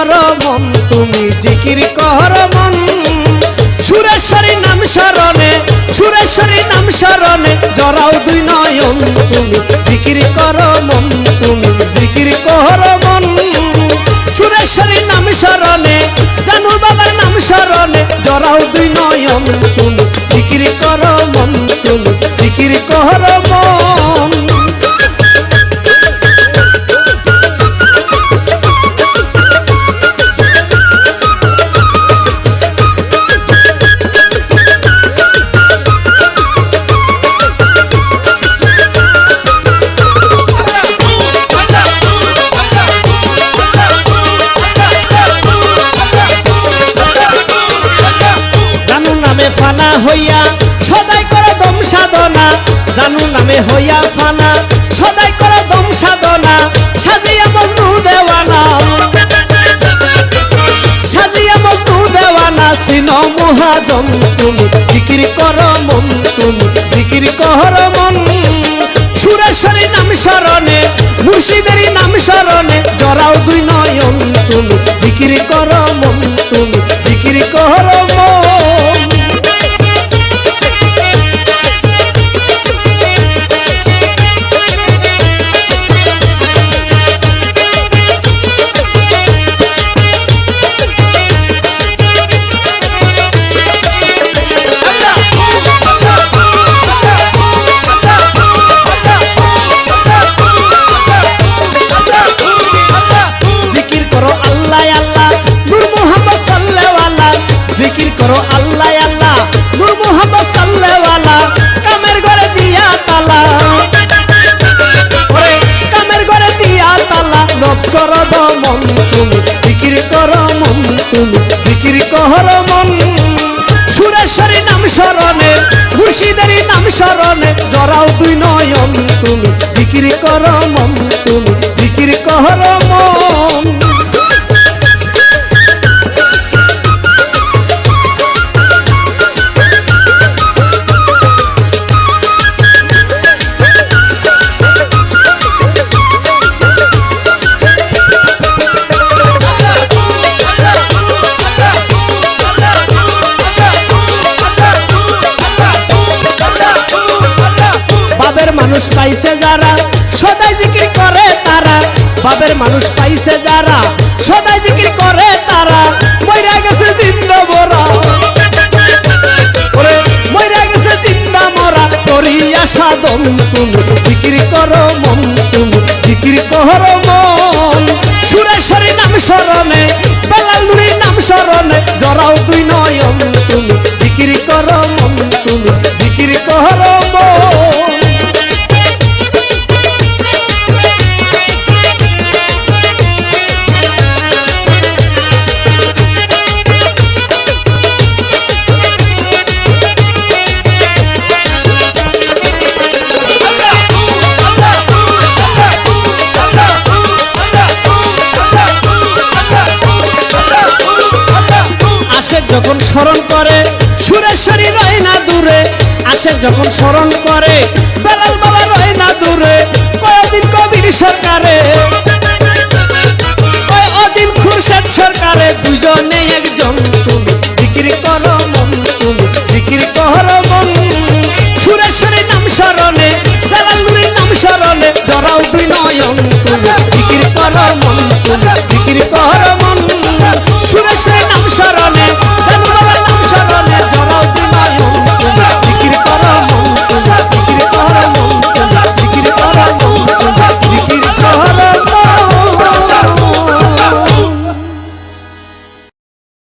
কর মন তুমি জিকির কর মন সুরেশ্বরী নাম স্মরণে সুরেশ্বরী নাম স্মরণে জরাও দুই নয়ন তুমি জিকির কর মন তুমি জিকির কর মন সুরেশ্বরী নাম স্মরণে জানু বাবার নাম স্মরণে জরাও দুই নয়ন তুমি জিকির কর মন তুমি জিকির কর মন ফানা হইয়া সদাই করে দম সাধনা জানু নামে হইয়া ফানা সদাই করে দম সাধনা সাজিয়া মজনু দেওয়ানা সাজিয়া মজনু দেওয়ানা সিন মহাজন তুমি জিকির কর মন তুমি জিকির কর মন সুরেশ্বরী নাম স্মরণে মুর্শিদেরই নাম স্মরণে জরাও দুই নয়ন তুমি জিকির কর মন তুমি জিকির কর মন করো আল্লাহ আল্লাহ নূর মুহাম্মদ সাল্লাল্লাহু কামের ঘরে দিয়া তালা ওরে কামের ঘরে দিয়া তালা নফস করো দমন তুমি জিকির করো মন তুমি জিকির করো মন সুরেশ্বরী নাম স্মরণে মুর্শিদেরই নাম স্মরণে জরাও দুই নয়ন তুমি জিকির করো মন তুমি জিকির করো মন মানুষ পাইছে যারা সদাই জিকির করে তারা বাবের মানুষ পাইছে যারা সদাই জিকির করে তারা মইরা গেছে জিন্দা মরা ওরে মইরা গেছে জিন্দা মরা করিয়া সাধন তুমি জিকির করো মন তুমি জিকির করো মন সুরেশ্বরী নাম স্মরণে বেলাল নুরির নাম স্মরণে জরাও দুই নয়ন তুমি জিকির করো মন তুমি জিকির করো মন যখন স্মরণ করে সুরেশ্বরী রয় না দূরে আসে যখন স্মরণ করে বেলাল বাবা রয় না দূরে কয়দিন কবির সরকারে কয়দিন খুরশেদ সরকারে দুজনে একজন তুমি জিকির করো মন তুমি জিকির করো মন সুরেশ্বরী নাম স্মরণে জালাল নুরির নাম স্মরণে জরাও দুই নয়ন তুমি জিকির করো মন তুমি